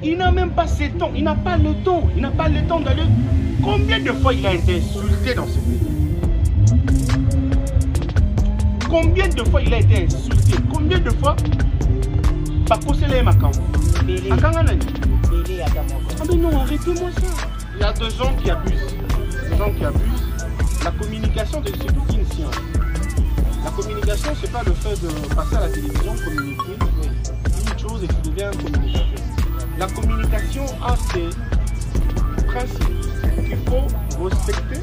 Il n'a même pas ce temps, il n'a pas le temps, il n'a pas le temps d'aller. Combien de fois il a été insulté dans ce pays? Combien de fois il a été insulté? Combien de fois Bakosele Makam? Ah mais non, arrêtez-moi ça. Il y a des gens qui abusent. Des gens qui abusent. La communication, c'est toute une science. La communication, c'est pas le fait de passer à la télévision, communiquer une chose et tu deviens un communicateur. La communication a ses principes qu'il faut respecter.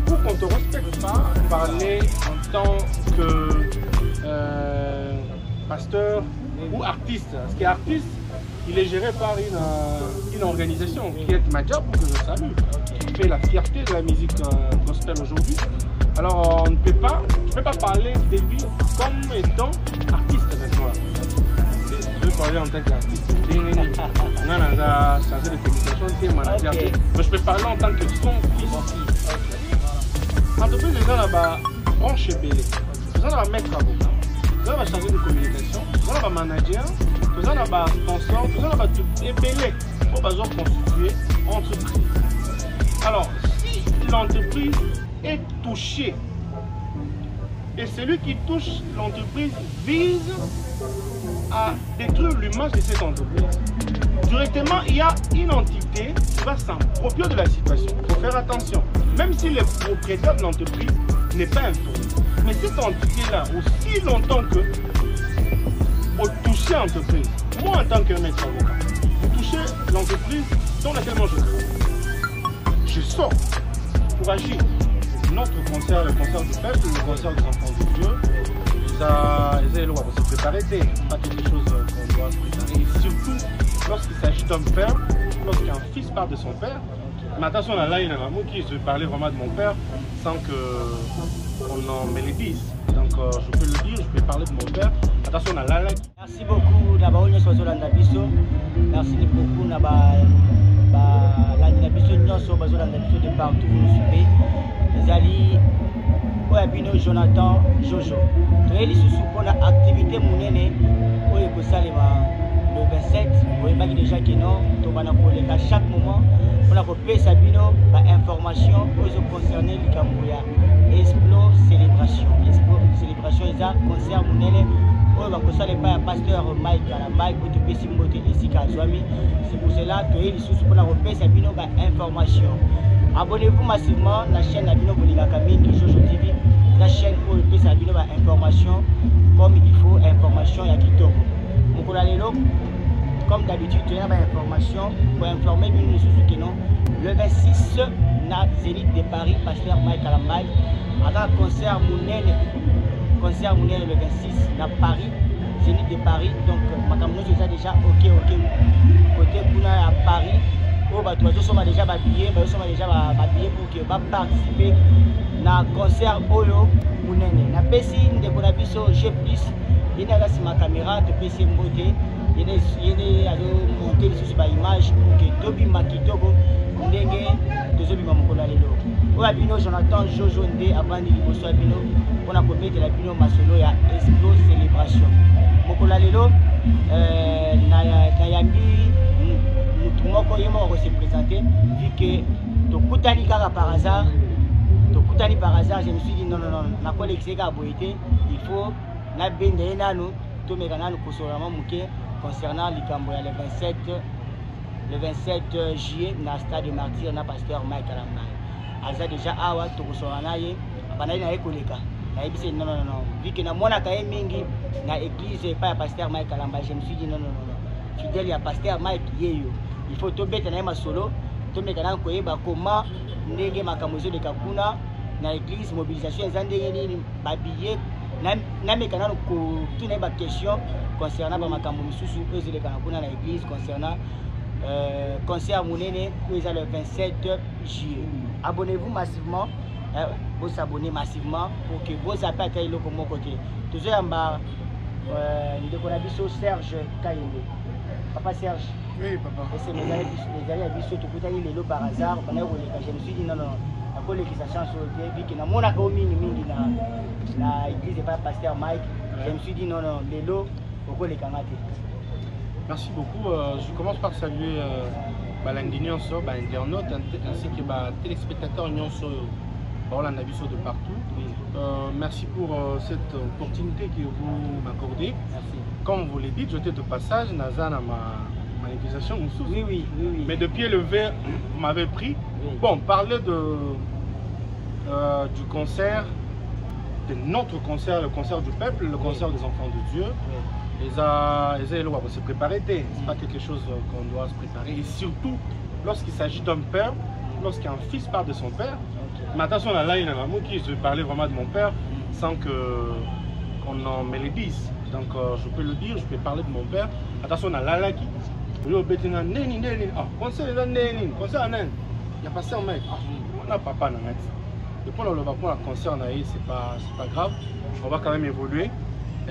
Pour qu'on ne te respecte pas, parler en tant que pasteur ou artiste. Parce qu'artiste, il est géré par une organisation qui est ma job, que je salue, qui fait la fierté de la musique gospel aujourd'hui. Alors on ne peut pas, je ne peux pas parler de lui comme étant artiste maintenant. Je peux parler en tant qu'artiste. On a chargé de communication, manager, mais je peux parler en tant que son fils. Entreprise, les gens là-bas, branche belé. Les gens là-bas, maître avocat. Les gens là-bas, chargé de communication. Les gens là-bas, manager. Les gens là-bas, sponsor. Les gens là-bas, tout est belé. Pour besoin de constituer entreprise. Alors, si l'entreprise est touchée, et celui qui touche l'entreprise vise à détruire l'image de cette entreprise, directement, il y a une entité qui va s'approprier de la situation. Il faut faire attention. Même si le propriétaire de l'entreprise n'est pas informé. Mais cette entité-là, aussi longtemps que vous touchez l'entreprise, moi en tant que maître avocat, vous touchez l'entreprise dans laquelle moi je travaille. Je sors pour agir. Notre concert, le concert du peuple, le concert des enfants de Dieu, ils doivent se préparer, c'est pas quelque chose qu'on doit préparer. Et surtout, lorsqu'il s'agit d'un père, lorsqu'un fils parle de son père, mais attention, là, il y a un amour qui je parlais vraiment de mon père sans qu'on en me le dise. Donc, je peux le dire, je peux parler de mon père. Attention, là. Merci beaucoup, Nabaoune Swazolanda Bisso. Merci beaucoup, Nabaoune Bisso de partout, vous nous suivez. Les alliés, Oyabino Jonathan Jojo. Tous les sous pour l'activité Mounene, le 27, vous voyez déjà que non, à chaque moment, pour payer Sabino, information concernant le Cambouya. Explore célébration. Explore célébration, ils concert Mounene. Le pasteur Mike Kalamai, pour te payer Simbote ici à Zouami. C'est pour cela que les sous pour payer Sabino, information. Abonnez-vous massivement à la chaîne Abino Boligakami, Jojo TV, la chaîne où vous pouvez Abino information comme il faut, information et à Kitoko. Comme d'habitude, tu as une information pour informer le 26 na Zénith de Paris, pasteur Mike Kalamai, avec un concert Mounene le 26 na Paris, Zénith de Paris. Donc, ma caméra déjà ok. Côté Kuna à Paris. Oh, bah, tu as déjà habillé pour que participer à concert Oyo Mounene. Na pesi ndeko na biso G+, il y a ma caméra de PC Mbote, il y a monter sur ma image pour que Tobi Makitogo ndenge tozobima mokolo lelo. Oyabino Jonathan Jojo nde abandi liboso abino pona kopete la bino masolo ya Expo Célébration. Mokolo lelo na yambi moko yemo se présenter vu que tokutani kaka par hasard, je me suis dit non, na quoi l'exega boité, il faut na bende nanu to mekana no kosolama muke concernant Likamboya le 27 juillet na stade de Martyr na pasteur Mike Kalamai. Aza déjà awa to kosolana ye banai na ekoleka. Na ebise non, vu que na mona kaye mingi na église pas pasteur Mike Kalamai, je me suis dit non. Fidèle ya pasteur Mike yeyo. Il faut tout mettre dans ma solo, tout mettre dans le comment ndenge makamozo de kakuna na église mobilisation ezandenge babillé na mekana ko tout na ba question concernant ba makambo misusu ezele kakuna na église concernant concert Mounene le 27 juillet. Abonnez-vous massivement, vous abonnez massivement pour que vos appels aillent le mon côté. Toujours en bas ndeko na biso Serge Kayende. Papa Serge. Oui, papa. Et c'est mes amis à Bissot, tout le monde par hasard. Je me suis dit non, la colle qui sa chance au début, qui n'a mon accord mingi na église et pas pasteur Mike. Je me suis dit non, les lots, au colle les camatés. Merci beaucoup. Je commence par saluer l'indignation, internautes ainsi que téléspectateurs de partout. Merci pour cette opportunité que vous m'accordez. Comme vous l'avez dit, j'étais de passage dans ma manifestation. Oui. Mais depuis le verre, vous m'avez pris. Oui. Bon, parler du concert, de notre concert, le concert du peuple, le concert des enfants de Dieu. Oui. On va se préparer, c'est pas quelque chose qu'on doit se préparer. Et surtout, lorsqu'il s'agit d'un père, lorsqu'un fils parle de son père, mais attention, là, je vais parler vraiment de mon père sans qu'on me le dise. Donc, je peux le dire, je peux parler de mon père. Attention, là, il y a pas ça, mec. On a papa, et pour le concert, c'est pas grave. On va quand même évoluer.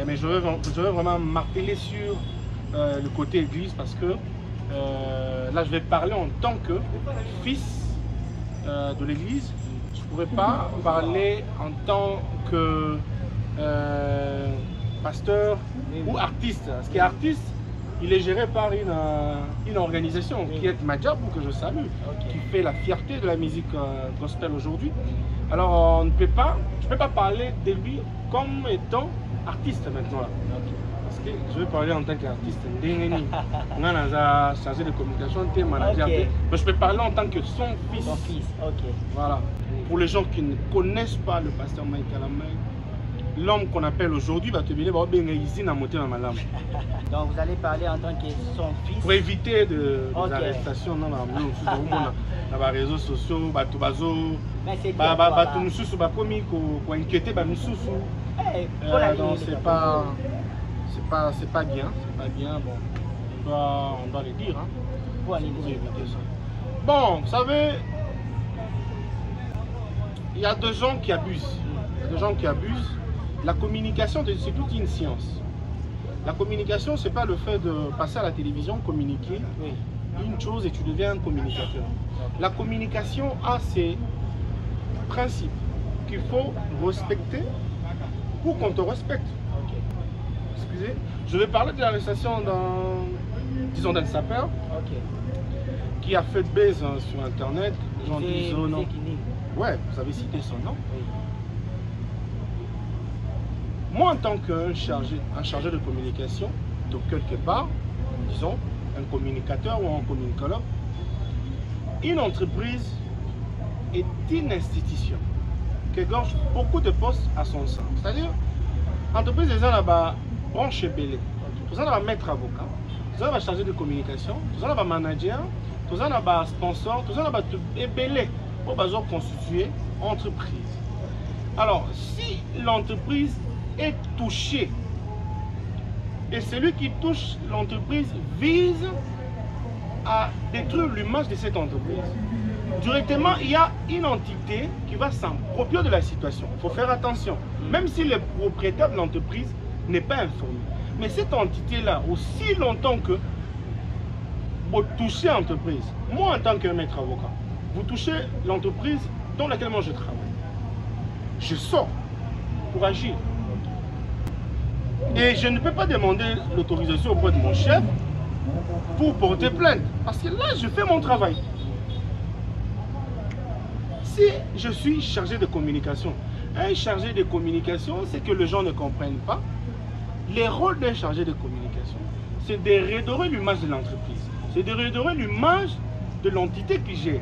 Mais je veux vraiment marteler sur le côté église parce que là, je vais parler en tant que fils de l'église. Je ne pourrais pas parler en tant que pasteur ou artiste. Parce qu'artiste, il est géré par une organisation qui est Madjab, que je salue, qui fait la fierté de la musique gospel aujourd'hui. Alors, je ne peux pas parler de lui comme étant artiste maintenant. Parce que je vais parler en tant qu'artiste. On a chargé de communication, manager. Mais je peux parler en tant que son fils. Son fils, Voilà. Pour les gens qui ne connaissent pas le pasteur Mike Kalamai, l'homme qu'on appelle aujourd'hui va te dire donc vous allez parler en tant que son fils. Pour éviter des arrestations dans les réseaux sociaux, c'est pas bien. Bon, on doit le dire. Pour éviter ça. Bon, vous savez, il y a des gens qui abusent. La communication, c'est toute une science. La communication, c'est pas le fait de passer à la télévision, communiquer une chose et tu deviens un communicateur. La communication a ses principes qu'il faut respecter pour qu'on te respecte. Excusez, je vais parler de l'arrestation d'un sapeur qui a fait buzz sur internet. Les gens disent oh non. Ouais, vous avez cité son nom. Moi, en tant qu'un chargé de communication, de quelque part, disons, un communicateur ou un communicologue, une entreprise est une institution qui gorge beaucoup de postes à son sein. C'est-à-dire, l'entreprise est là-bas, branche belé, tout ça va maître avocat, tout ça va chargé de communication, tout ça va manager, tout ça va sponsor, tout ça va belé pour constituer entreprise. Alors, si l'entreprise est touché et celui qui touche l'entreprise vise à détruire l'image de cette entreprise, directement il y a une entité qui va s'approprier de la situation. Il faut faire attention, même si le propriétaire de l'entreprise n'est pas informé, mais cette entité là, aussi longtemps que vous touchez l'entreprise, moi en tant que maître avocat, vous touchez l'entreprise dans laquelle moi je travaille, je sors pour agir. Et je ne peux pas demander l'autorisation auprès de mon chef pour porter plainte. Parce que là, je fais mon travail. Si je suis chargé de communication, un chargé de communication, c'est que les gens ne comprennent pas. Le rôle d'un chargé de communication, c'est de redorer l'image de l'entreprise. C'est de redorer l'image de l'entité qui gère.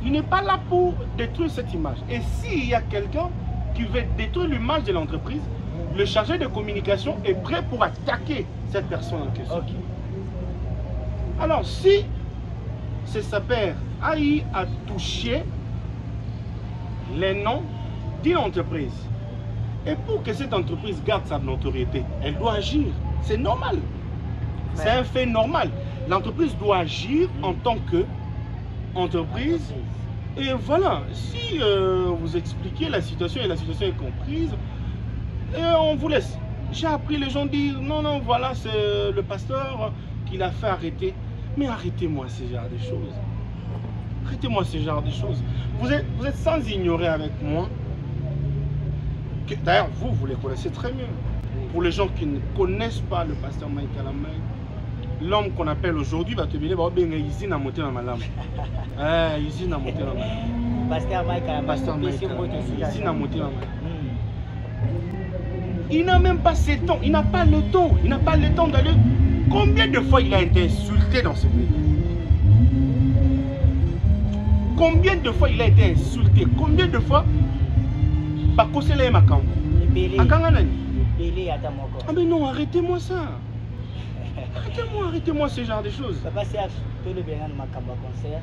Il n'est pas là pour détruire cette image. Et s'il y a quelqu'un qui veut détruire l'image de l'entreprise, le chargé de communication est prêt pour attaquer cette personne en question. Alors, si ce sapeur a eu à toucher les noms d'une entreprise, et pour que cette entreprise garde sa notoriété, elle doit agir. C'est normal. C'est un fait normal. L'entreprise doit agir en tant qu'entreprise. Et voilà, si vous expliquez la situation et la situation est comprise, et on vous laisse. J'ai appris les gens dire non, voilà, c'est le pasteur qui l'a fait arrêter. Mais arrêtez-moi ce genre de choses. Arrêtez-moi ce genre de choses. Vous êtes sans ignorer avec moi. D'ailleurs, vous les connaissez très mieux. Pour les gens qui ne connaissent pas le pasteur Mike Kalamai, l'homme qu'on appelle aujourd'hui va te dire ici na monter dans malam. Ici na monter dans malam. Pasteur Mike ici na monter dans malam. Il n'a même pas ce temps, il n'a pas le temps, il n'a pas le temps d'aller. Combien de fois il a été insulté dans ce pays? Combien de fois il a été insulté? Combien de fois Bakosele Makambo? Ah mais non, arrêtez-moi ça. Arrêtez-moi ce genre de choses. Papa Serge, tout le bien dans Makambo concert,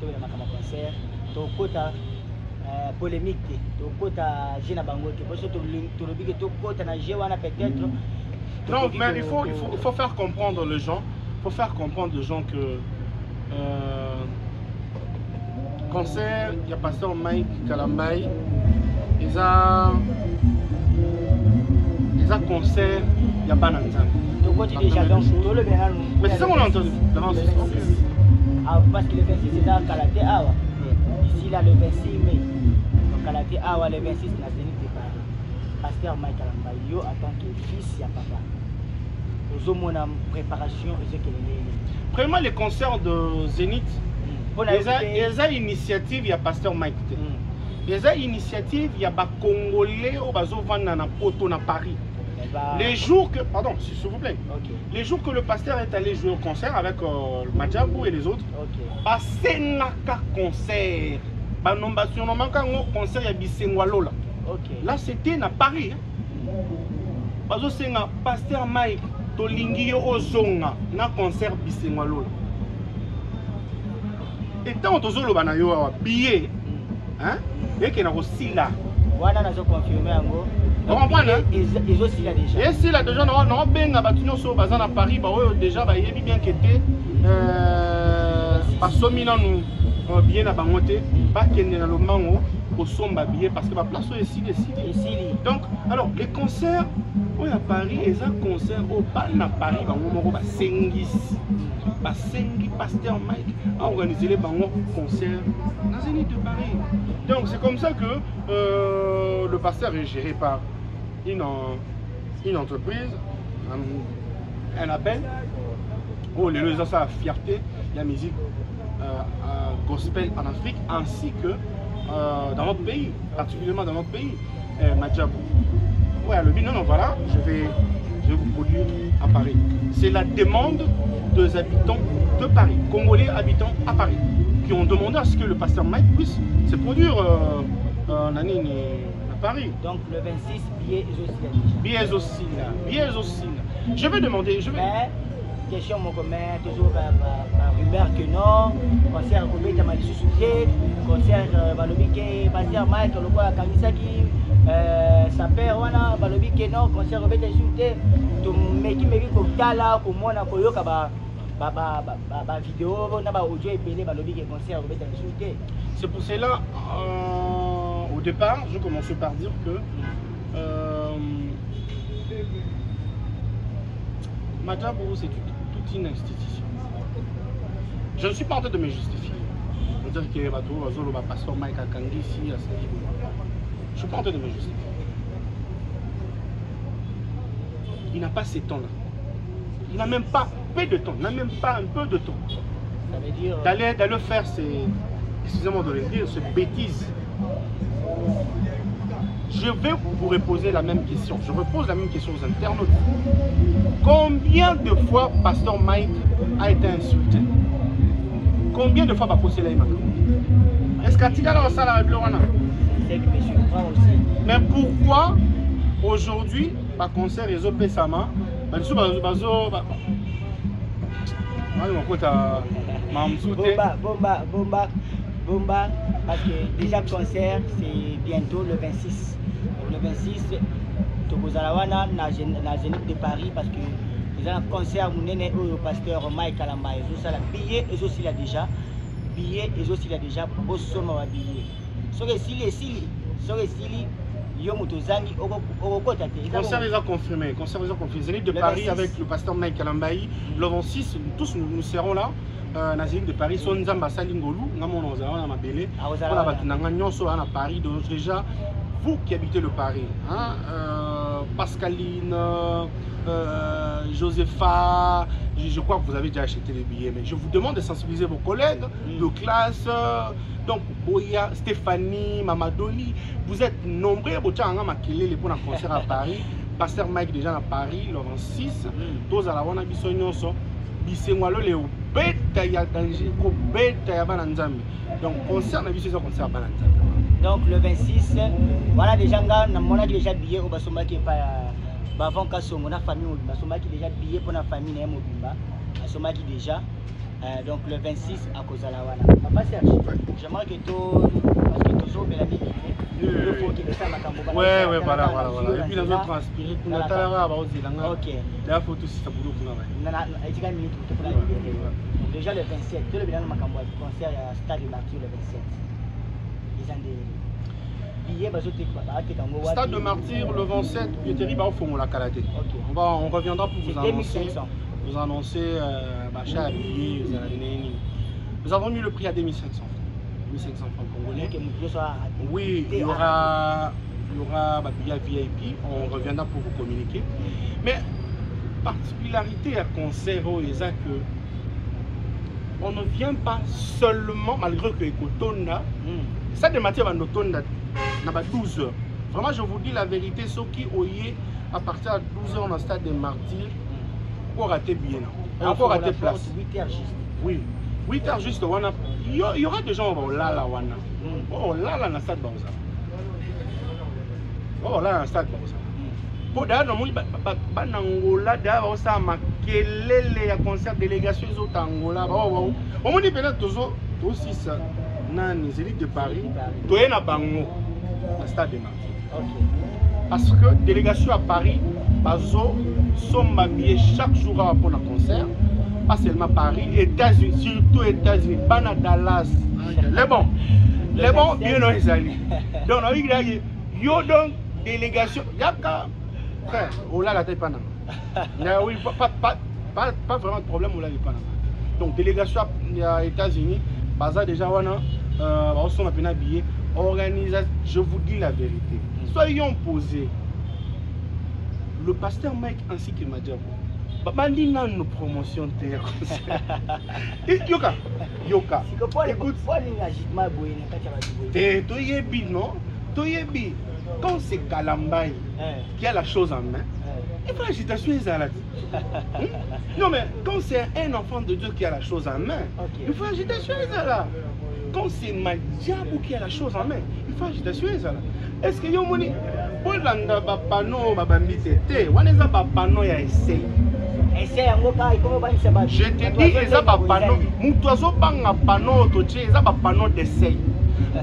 tout le Makambo concert, tout côté polémique, tout côté Gina Bango, parce que tout le bien tout côté na Jewana peut-être. Non, mais il faut faire comprendre les gens. Il faut faire comprendre aux gens que concert, il y a pasteur Mike Kalambay, ils ont concert, il n'y a pas d'entente. Mais c'est ça qu'on a entendu. Parce que le 26 c'est dans Kalaté Awa. Ici là le 26 mai. Donc Kalaté Awa le 26 na Zénith de Paris. Pasteur Mike Kalambay, yo en tant que fils, il y a papa. Nous avons une préparation. Vraiment, les concerts de Zénith, ils ont initiative, il y a Pasteur Mike. Ils ont initiative, il y a des Congolais qui vont dans Poto, à Paris. Les jours que, pardon, s'il vous plaît, les jours que le pasteur est allé jouer au concert avec Madjabou et les autres, passé naka concert, concert ya Bisengwalola. Là, c'était à Paris. Pasteur Mike. Tolingi ozonga na concert Bisengwalola. Et tant tozolo bana yo wa billet hein et que na kosila wana nazo confirmer yango on comprend hein ils aussi là déjà et si là déjà na benga batu nyonso baza na Paris ba oyo déjà ba yebi bien que te basomi na nous bien na bango te ba kende na lomango kosomba billet parce que ba place ici décidé. Donc alors les concerts à Paris, ils ont concert au bal à Paris, ils ont Pasteur Mike a organisé les concerts dans Zénith de Paris. Donc c'est comme ça que le pasteur est géré par une entreprise, un appel. Oh, les gens ont sa fierté, la musique gospel en Afrique ainsi que dans notre pays, particulièrement dans notre pays, Madjabou. Ouais, le but, non, voilà, je vais vous produire à Paris. C'est la demande des habitants de Paris, Congolais habitants à Paris, qui ont demandé à ce que le pasteur Mike puisse se produire à Paris. Donc le 26, billets aussi là. Billets aussi là. Je vais demander, Mais, question mon commun, toujours par rumeur que non, concert Kobe Tamali Sousouké, concert Balobike, pasteur Mike, le quoi Kamisaki. Ça perd wana balobi que non concert robeta insulté to meki ko tala ko mona ko yoka ba vidéo na ba audio epelé balobi que concert robeta insulté. C'est pour cela au départ je commençais par dire que Madjabou c'est toute une institution. Je ne suis pas en train de me justifier. Je veux dire que Bazolo va passer Mike Akangi ici à je ne suis pas en train de me justifier. Il n'a pas ces temps-là. Il n'a même pas peu de temps. Il n'a même pas un peu de temps. Ça veut dire d'aller faire ces, excusez-moi de le dire, ces bêtises. Je vais vous reposer la même question. Je repose la même question aux internautes. Combien de fois Pasteur Mike a été insulté? Combien de fois Bakosé l'a émaqué? Est-ce qu'il y a un salaire de l'Oana? Mais pourquoi aujourd'hui, par concert, les OP Sama, Bomba, parce que déjà le concert c'est bientôt le 26. Le 26, Togozalawana na Zénith de Paris parce que déjà un concert mon néné au pasteur Mike Kalamba et ça la billet et aussi là déjà billet et aussi là déjà au somme à billet. Concert les a confirmé. Zénith de Paris avec le pasteur Mike Kalambaï. Le 26, tous nous serons là. Na Zénith de Paris, son Nzamba Salingolou, Namon Ozala, Mabélé. On a battu Nanganyon, à Paris. Donc déjà, vous qui habitez le Paris, hein, Pascaline, Josepha, je crois que vous avez déjà acheté les billets, mais je vous demande de sensibiliser vos collègues de classe. Donc, Boya, Stéphanie, Mamadoli, vous êtes nombreux. Pour un concert à Paris. Pasteur Mike déjà à Paris, le 26. Tous à la Wana Bissonyoso. Bissengwalo, les bêtes, il y a danger. Donc, concert, on a vu ce concert à Bananzambi. Donc, le 26, voilà déjà, on a déjà billet au Basoma qui est pas. Avant qu'à ce moment, la famille, Basoma qui est déjà billet pour la famille, Basoma qui déjà. Donc le 26 à cause de la Wana. Papa Serge, j'aimerais que tout, parce que toujours bien la vie. Il faut qu'il fasse ma cambo. Ouais, voilà. Et puis les autres transpirent. Pour la tara, ok. Là, faut tout si ça boulot pour nous. Déjà le 27, tout le bilan de ma cambo, concert à Stade de Martyr le 27. Ils ont des billets, Stade de Martyr le 27, Pieteri, bah, au fond, on l'a calaté. On reviendra pour vous annoncer. Vous annoncez l'achat à billets. Nous avons mis le prix à 2500 francs. 1500 francs congolais. Oui, il y aura billets VIP. On reviendra pour vous communiquer. Mais particularité à concert est que on ne vient pas seulement, malgré que Ekotonda, ça de matière à Notonda, n'a pas 12 heures. Vraiment, je vous dis la vérité, ceux qui oyez à partir de 12 heures, on a le Stade des Martyrs. Encore raté bien, encore raté place. 8 heures juste. Oui, 8 heures juste. Il y aura des gens qui là, wana. Oh là, dans le stade Bauza. Oh là, dans le stade Bauza. Pour d'ailleurs, Angola, d'ailleurs, ça a marqué les concerts délégation aux Angola. On me dit peut-être aussi ça. Dans les élites de Paris, tu es à Bango, dans le stade de Martyrs. Parce que délégation à Paris, Bazo sont habillés chaque jour pour le concert. Pas seulement Paris, États-Unis, surtout États-Unis, Bana Dallas. Les bons, bien non, ils allaient. Donc, il y a donc délégation. Il y a qu'à. Frère, on l'a la tête pas. Oui, pas vraiment de problème, on l'a pas. Donc, délégation aux États-Unis, Baza déjà, on sont habillés. Organisation, je vous dis la vérité. Soyons posés. Le pasteur Mike ainsi que Madjabo. Bandi n'a nos promotions terre. Yoka. Écoute. Toyebi non. Toyebi. Quand c'est Kalambay qui a la chose en main, il faut l'agitation Ezaladi. Non mais quand c'est un enfant de Dieu qui a la chose en main, il faut l'agitation Ezaladi. Quand c'est Madjabo qui a la chose en main, il faut l'agitation Ezaladi. Est-ce que yo moni pour landa ba pano ba bambitete, waneza ba pano ya essai. Essai yango ka ikomo ba nse ba. Je te dis eza ba pano, mutu azo banga pano to tie eza ba pano d'essai.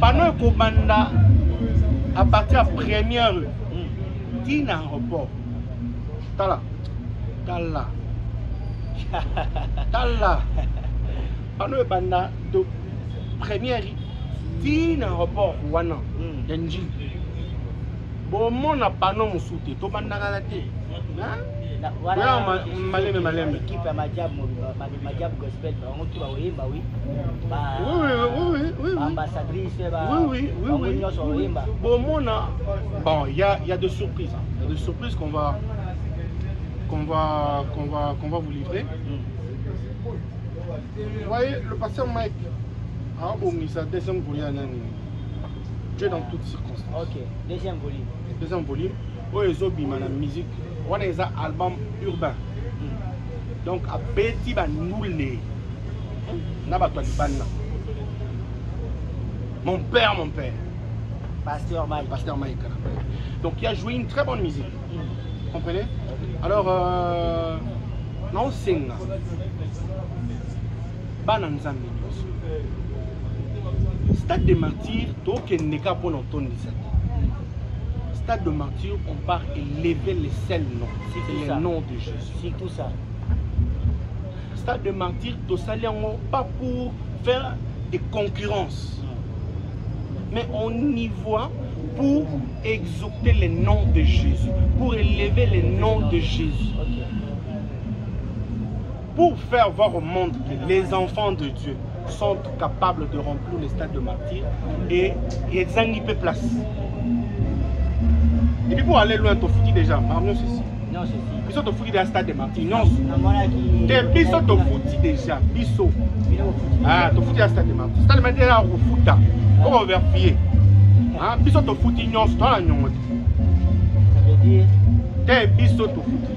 Pano ko banda à partir de première rue. Tina report. Tala. Pano banda de première rue. Tina report wana. Denji. Bon, mon a pas non souté, tout le monde a raté. Voilà, malem. L'équipe à Madiab Gospel, oui. Ambassadrice, oui. Bon, mon a. Bon, il y a des surprises. Il y a des surprises qu'on va vous livrer. Vous voyez, le pasteur Mike a omis sa deuxième volume. Dieu dans toutes circonstances. Ok, deuxième volume. Où ils ont mis la musique. On a un album urbain. Donc, à petit banoulé. Mon père. Pasteur Mike. Donc, il a joué une très bonne musique. Vous comprenez? Alors, non, c'est Bananzambi. Stade de Martyrs, Stade de Martyrs, on part élever les seuls noms. C'est le nom de Jésus. C'est tout ça. Stade de Martyrs, pas pour faire des concurrences. Mais on y voit pour exalter les noms de Jésus, pour élever les noms de Jésus. Pour faire voir au monde que les enfants de Dieu sont capables de remplir le stade de martyrs et ils ont une place. Et puis pour aller loin, tu foutu déjà, parle-nous ceci. Non, c'est Biso to fouti dans stade de Martyrs. Non. si. Te biso to fouti déjà. Biso. Ah, to fouti dans stade de Martyrs. Stade de Martyrs là au fouta. Comment vérifier? Ah, biso to fouti non, c'est la nyongo. Ça veut dire Te biso to fouti.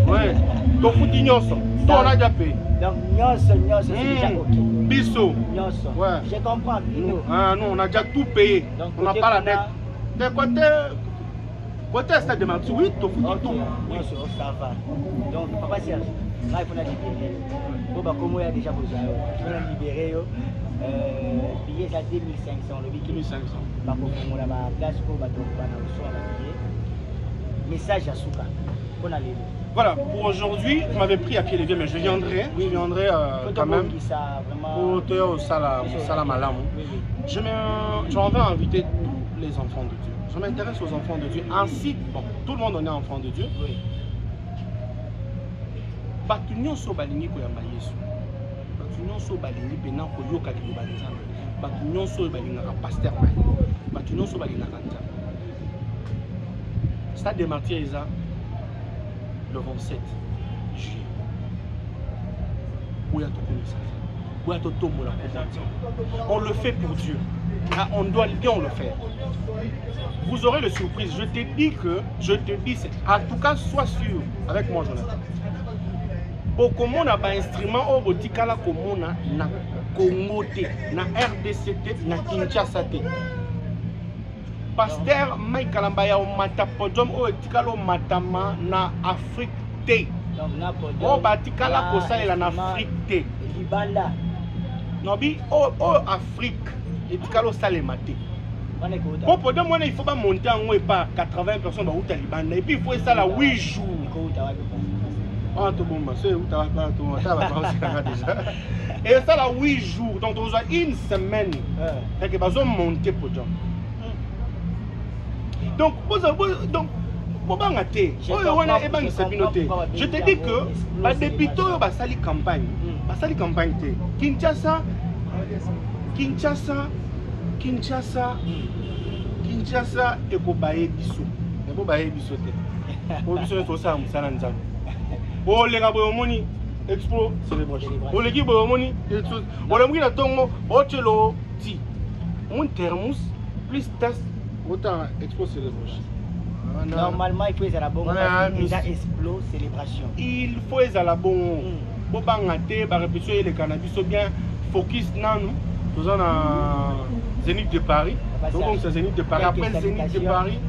Ouais. To fouti nyonso. To on a déjà payé. donc nyonso c'est déjà ok. Biso. Nyonso. Ouais. Je comprends. Ah non, on a déjà tout payé. Donc, on n'a pas la dette. De côté stade de Martyrs, oui, to fouti Ok, tout. nyonso ça va. Donc papa Serge, là il faut la libérer. Bon bah comme il y a déjà besoin, il faut la libérer. Billet à 2500, le billet 1500. Bah pour la place pour bah donc bah on soit la billet. Message à Souka. On a les. Voilà, pour aujourd'hui, vous m'avez pris à pied levé, mais je viendrai quand même pour te au Salam. J'en vais inviter tous les enfants de Dieu. Je m'intéresse aux enfants de Dieu. Ainsi, bon, tout le monde en est enfant de Dieu. Oui. Batunyo so balingi koyamba Yesu. Batunyo so balingi pena koyoka liloba nzambe. Batunyo so balingaka pasteur mai. Batunyo so balingaka nzambe. Stade des Martyrs eza le 27 juillet. On le fait pour Dieu. On doit bien le faire. Vous aurez le surprise. Je te dis, en tout cas, sois sûr avec moi, Jonathan. Pour qu'on ait un instrument au botikala comme na Congo, na RDC, na Kinshasa. Pasteur Mike Kalambaya au matapodium au etikalo matama na Afrique T. O batikala kosalela na Afrique T. Libanda. Nobi o Afrique etikalo salemate. Pour podium moi il faut pas monter en haut et pas 80 personnes ba uta Libanda et puis il faut ça là 8 jours. Ah tout bon c'est où ta va déjà. Et ça là 8 jours donc on a une semaine. Et que bazo monter podium. Donc, je te dis que les députés basali campagne. Basali campagne. Kinshasa et Kobaye Biso. Et Kobaye Biso. Biso to sa musala nzambe. Oh les gars boyomoni expo célébration. Oh les gars boyomoni expo. Oh le mwi na tongo otelo ti. Un thermos plus tasse. Autant expo célébration. Normalement, il faut être à la bonne célébration. Il faut être à la bonne. Pour bangater, répétition et le cannabis sont bien focus dans nous. Nous sommes à Zénith de Paris. Donc c'est Zénith de Paris. Après Zénith de Paris.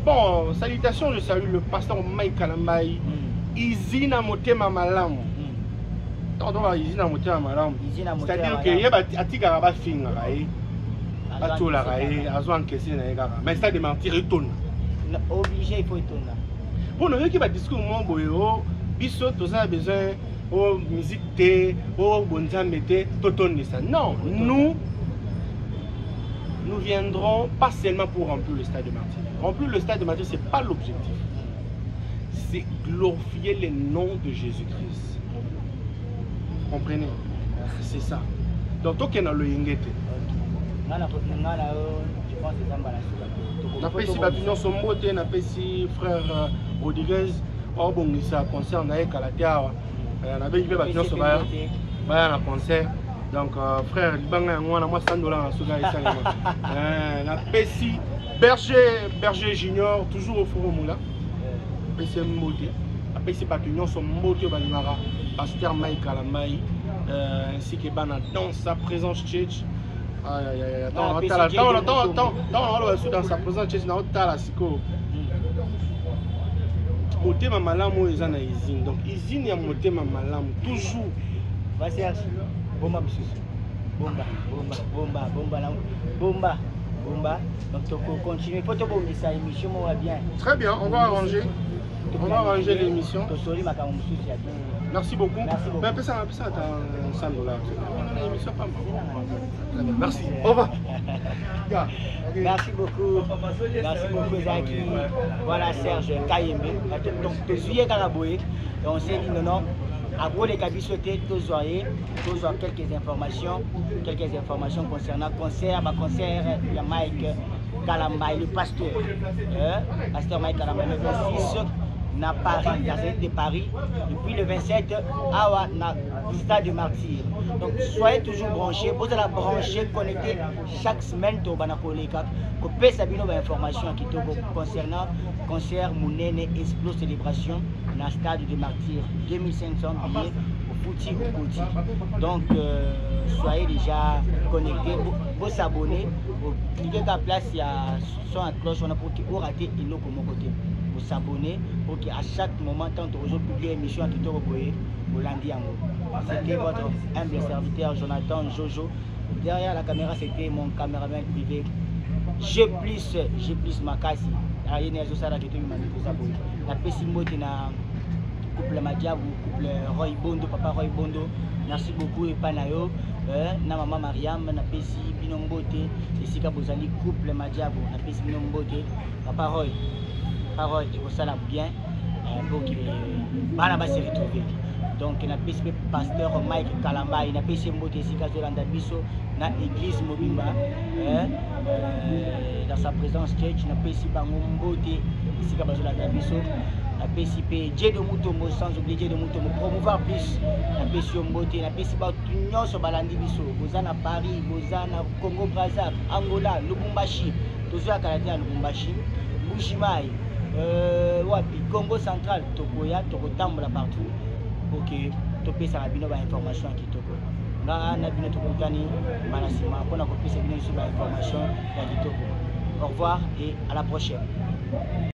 Bon, salutations, je salue le pasteur Mike Kalambaï. Izina Motema Malam. Izina Motema Malam. C'est-à-dire qu'il y a un petit garaba fin. Mais ça démentir retourne. Obligé, il faut retourner. Pour nous qui va discuter mon boyo, biso tous a besoin de musique té, bonzambe té, totonne ça. Non, nous viendrons pas seulement pour remplir le stade de Martyrs. Remplir le stade de Martyrs, c'est pas l'objectif. C'est glorifier le nom de Jésus-Christ. Vous comprenez? C'est ça. Donc toi qui es dans le yingete. Napesi Batunion Sombote, napesi frère Rodriguez, bon ça concerne avec Kalatea, n'avait pas Batunion Sobaya, un concert. Donc frère Libanga moi na moi $100 en soga et napesi Berger Junior toujours au forum là. Napesi Mbote, napesi Batunion Sombote balimara, pasteur Mike Kalamai, ainsi que bana dans sa présence church. Attends, dans sa présence, tu es dans la psycho. Motema malamu est en usine. Donc, usine ya motema malamu. Toujours. Vas-y, bomba, monsieur. Bomba. Donc, tu peux continuer. Il faut te bomber ça, l'émission va bien. Très bien, on va arranger. L'émission. Merci beaucoup. Mais ça $100. Merci. Au revoir. Merci beaucoup. Zaki. Voilà Serge Kayembe. Donc, on s'est dit non. Après les cabissotés, tous ont quelques informations concernant concert, il y a Mike Kalambaye, le pasteur. Pasteur Mike Kalambaye, le 26 à Paris, la Zénith de Paris, et puis le 27 à Stade de Martyrs. Donc soyez toujours branchés, vous allez brancher, connecter chaque semaine au Banakoleka, pour payer sa information concernant concert Mounene Explo Célébration dans le Stade de Martyrs, 2500 billets au Fouti au Koti. Donc soyez déjà connectés, vous s'abonner, vous cliquez à la place, il y a son à cloche, on a pour qu'il rater et l'eau comme côté. Vous s'abonner pour qu'à chaque moment, tant que vous publiez l'émission qui est au lundi. C'était votre humble serviteur Jonathan Jojo. Derrière la caméra, c'était mon caméraman privé. J'ai plus Makasi. Il y a des choses qui sont la Pessimbote na couple Madiabou, couple Roy Bondo, papa Roy Bondo. Merci beaucoup et Panayo. Na maman Mariam, na Pessi Binombote. Et si vous allez couple Madiabou, na Pessi Binombote. Papa Roy. Parole de ça bien pour que Barnabas se retrouve. Donc, il a PCP pasteur Mike Kalambaye, il a PCP Mbote Sikazo Landabiso, dans l'église Mobimba, dans sa présence church, il a PCP Mbote Sikazo Landabiso, il a PCP Dieu de Moutomo, sans oublier Dieu de Moutomo, promouvoir plus, il a PCP Mbote, il a PCP Tunyon sur Balandibiso, Bozana Paris, Bozana Congo Brazzaville, Angola, Lubumbashi, toujours à Canada, Lubumbashi, Bushimai. Congo central, Tokoya, Tokotambola partout pour que Topé Sarabino ait information qui Toko. Là, on a vu notre compagnie, Manasima, on a copié cette information qui Toko. Au revoir et à la prochaine.